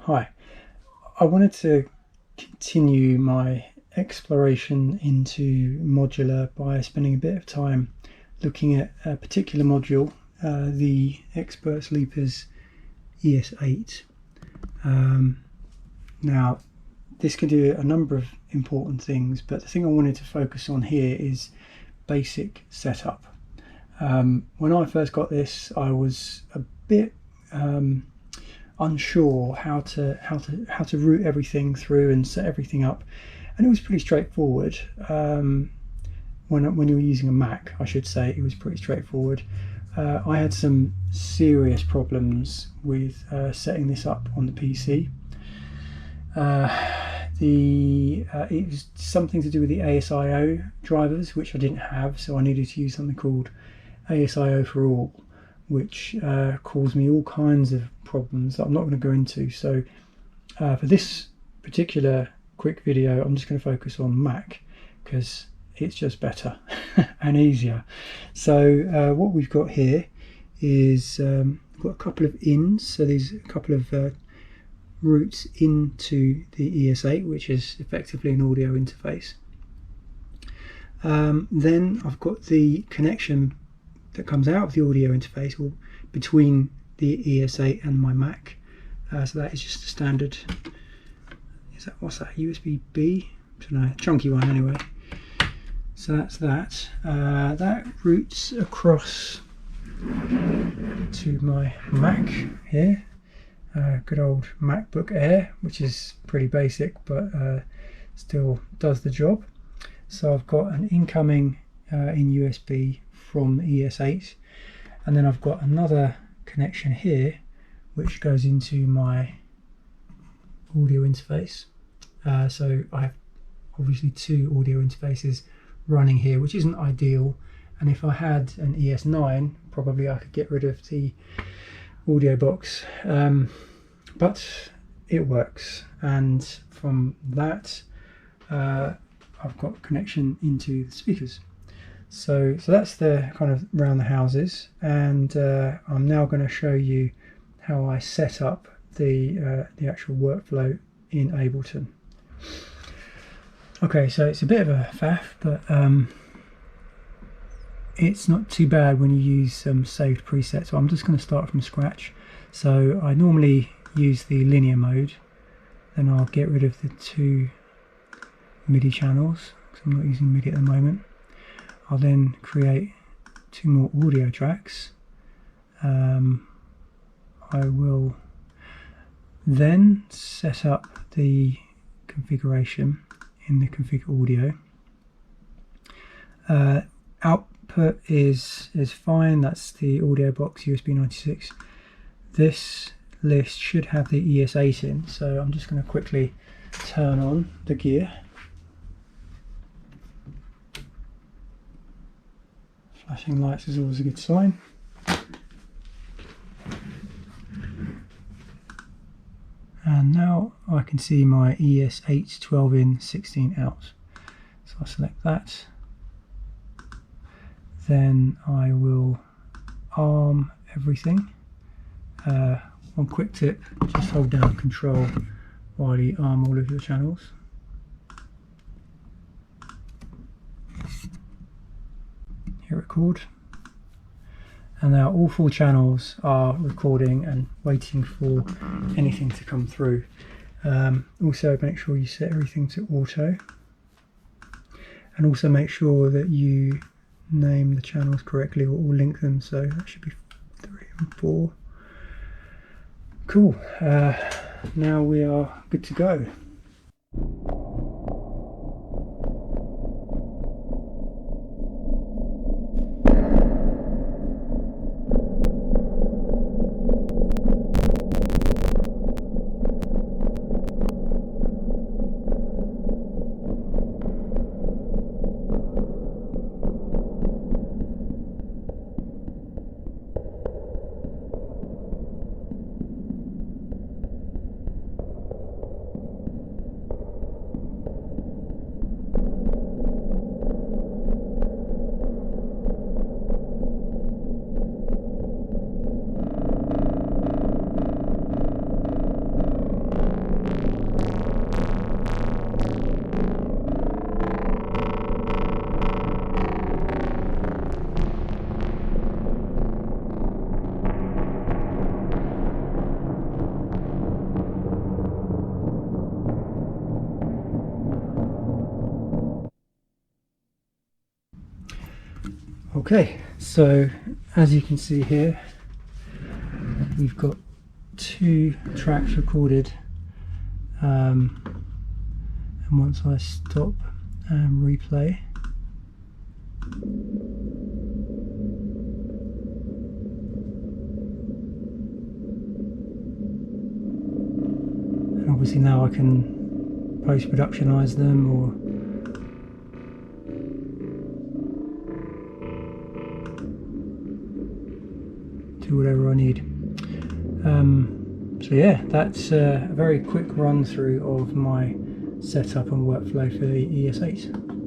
Hi, I wanted to continue my exploration into modular by spending a bit of time looking at a particular module, the Expert Sleepers ES-8. Now, this can do a number of important things, but the thing I wanted to focus on here is basic setup. When I first got this, I was a bit unsure how to route everything through and set everything up, and it was pretty straightforward. When you're using a Mac, I should say, it was pretty straightforward. I had some serious problems with setting this up on the PC. It was something to do with the ASIO drivers, which I didn't have, so I needed to use something called ASIO for all, which caused me all kinds of problems that I'm not going to go into. So for this particular quick video, I'm just going to focus on Mac because it's just better and easier. So what we've got here is we've got a couple of ins, so there's a couple of routes into the ES-8, which is effectively an audio interface. Then I've got the connection that comes out of the audio interface, or between the ES-8 and my Mac. So that is just a standard, what's that, USB-B? I don't know, chunky one anyway. So that's that. That routes across to my Mac here. Good old MacBook Air, which is pretty basic, but still does the job. So I've got an incoming in USB from the ES-8, and then I've got another connection here which goes into my audio interface. So I have obviously two audio interfaces running here, which isn't ideal, and if I had an ES-9 probably I could get rid of the audio box, but it works. And from that I've got connection into the speakers. So that's the kind of round the houses, and I'm now going to show you how I set up the actual workflow in Ableton. Okay, so it's a bit of a faff, but it's not too bad when you use some saved presets. So I'm just going to start from scratch. So I normally use the linear mode, then I'll get rid of the two MIDI channels because I'm not using MIDI at the moment. I'll then create two more audio tracks. I will then set up the configuration in the config audio. Output is fine, that's the audio box USB 96. This list should have the ES-8 in, so I'm just going to quickly turn on the gear. Flashing lights is always a good sign. And now I can see my ES-8 12 in 16 out. So I'll select that. Then I will arm everything. One quick tip, just hold down Control while you arm all of your channels. Hit record, and now all 4 channels are recording and waiting for anything to come through. Also make sure you set everything to auto, and also make sure that you name the channels correctly or link them, so that should be 3 and 4. Cool, now we are good to go. Okay, so as you can see here, we've got 2 tracks recorded, and once I stop and replay, and obviously now I can post-productionize them or do whatever I need. So yeah, that's a very quick run through of my setup and workflow for the ES-8.